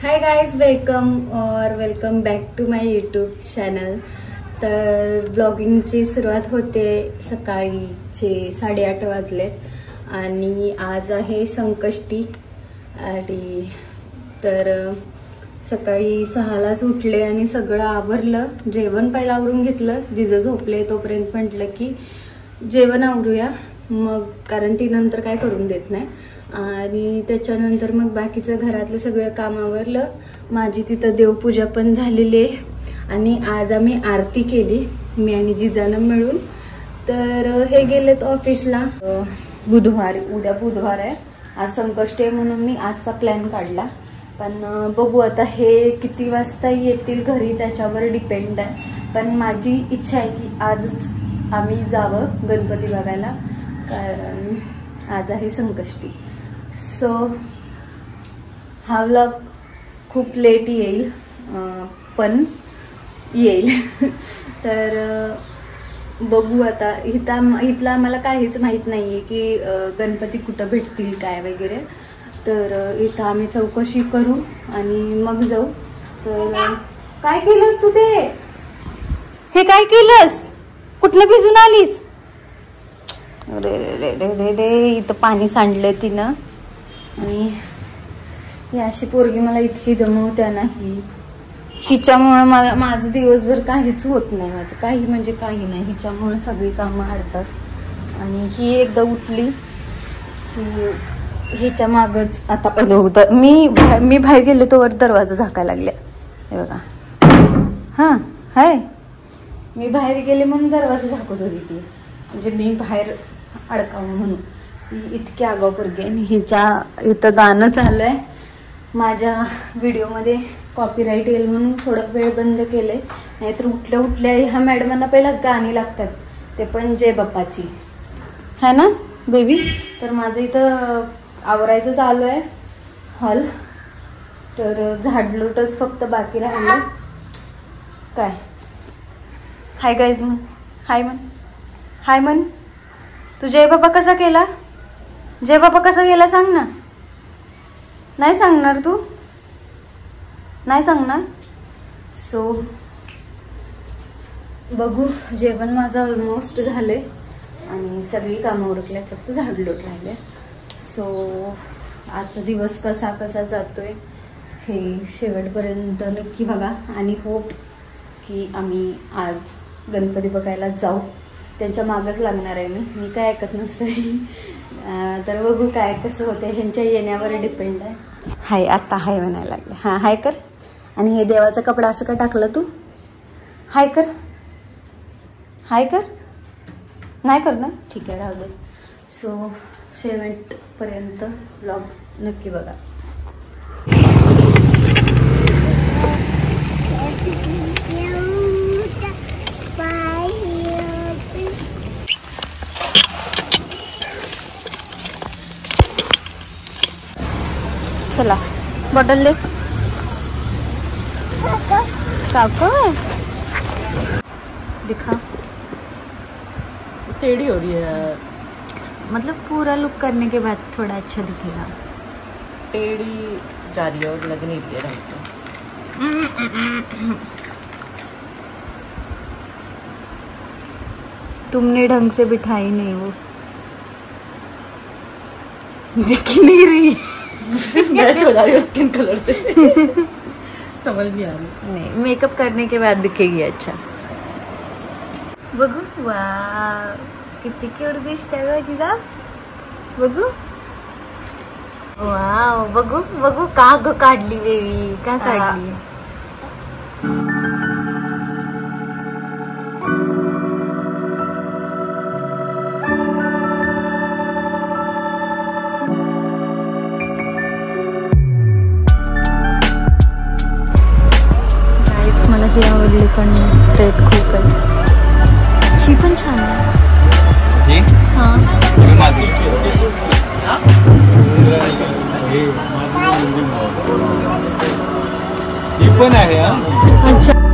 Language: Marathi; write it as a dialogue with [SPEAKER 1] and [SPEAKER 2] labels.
[SPEAKER 1] High guys, welcome back to my YouTube channel. तर ब्लॉगिंगची सुरुवात होते सकाळीचे 8:30 वाजलेत आणि आज आहे संकष्टी। आणि तर सकाळी 6लाच उठले आणि सगळं आवरलं। जेवण पहिला आवरून घेतलं, जिजं झोपले तोपर्यंत म्हटलं की जेवण आवरूया मग, कारण ती नंतर काय करून देत नाही। आणि त्याच्यानंतर मग बाकीचं घरातलं सगळं काम आवरलं। माझी तिथं देवपूजा पण झालेली आहे आणि आज आम्ही आरती केली, मी आणि जिजानं मिळून। तर हे गेलेत ऑफिसला। उद्या बुधवार आहे, आज संकष्टी आहे म्हणून मी आजचा प्लॅन काढला। पण बघू आता हे किती वाजता येतील घरी त्याच्यावर डिपेंड आहे। पण माझी इच्छा आहे की आजच आम्ही जावं गणपती बघायला, कारण आज आहे संकष्टी। सो हा व्लॉग खूप लेट येईल, पण येईल। तर बघू आता। इथला आम्हाला काहीच माहीत नाही आहे की गणपती कुठं भेटतील काय वगैरे। तर इथं आम्ही चौकशी करू आणि मग जाऊ। तर काय केलंस तू? हे काय केलंस? कुठनं भिजून आलीस? अरे रे रे रे रे, इथं पाणी सांडलंय तिनं। आणि ही अशी पोरगी मला इतकी दमवत्या ना, हिच्यामुळे मला माझं दिवसभर काहीच होत नाही, माझं काही म्हणजे काही नाही। हिच्यामुळे सगळी कामं अडतात आणि ही एकदा उठली की हिच्या मागच आता पहिलं होतं। मी बाहेर गेले तोवर दरवाजा झाकायला लागल्या, हे बघा। हां हाय, मी बाहेर गेले म्हणून दरवाजा झाकत होती ती, म्हणजे मी बाहेर अडकावं म्हणून। इतकी आगाऊ पोरगी आणि हिचा इथं गाणं चाललंय। माझ्या व्हिडिओमध्ये कॉपीराईट येईल म्हणून थोडा वेळ बंद केले, नाहीतर उठल्या उठल्या ह्या मॅडमांना पहिला गाणी लागतात, ते पण जय बाप्पाची, है ना बेबी। तर माझं इथं आवरायचं चालू आहे हॉल। तर झाडलोटच फक्त बाकी राहिलं। काय हाय गाईज म्हण, हाय म्हण, हाय म्हण। तू जय बाप्पा कसा केला? जय बाप्पा कसा गेला सांग ना। नाही सांगणार तू? नाही सांगणार? सो बघू, जेवण माझं ऑलमोस्ट झाले आणि सगळी कामं उरकल्या, फक्त झाडलोट राहिले। सो आजचा दिवस कसा जातोय हे शेवटपर्यंत नक्की बघा आणि होप की आम्ही आज गणपती बघायला जाऊ। त्यांच्या मागच लागणार आहे मी काय ऐकत नसते। तर बघू काय कसं होतं, ह्यांच्या येण्यावर डिपेंड आहे। हाय, आता हाय म्हणायला लागले। हां हाय कर। आणि हे देवाचा कपडा असं का टाकलं तू? हाय कर, हाय कर। नाही कर ना, ठीक आहे, राहू दे। सो शेवटपर्यंत ब्लॉग नक्की बघा। चला बॉटल ले। काका दिखा,
[SPEAKER 2] टेढ़ी हो रही है,
[SPEAKER 1] मतलब पूरा लुक करने के बाद थोड़ा अच्छा दिखेगा।
[SPEAKER 2] टेढ़ी जा रही है और लग नहीं रही है ढंग से।
[SPEAKER 1] तुमने ढंग से बिठाई नहीं, वो दिख नहीं रही।
[SPEAKER 2] मैच हो जा रही है स्किन कलर से। समझ नहीं आ रही।
[SPEAKER 1] नहीं, मेकअप करने के बाद दिखेगी अच्छा। बघू, वाव किती क्यूट दिसते ग जिजा। बघू, वाव बघू बघू, का ग काढली बेबी, का काढली? मला ही आवडली, पण रेट खूप आहे। ही पण छान आहे। हां
[SPEAKER 3] ही पण आहे।
[SPEAKER 1] अच्छा।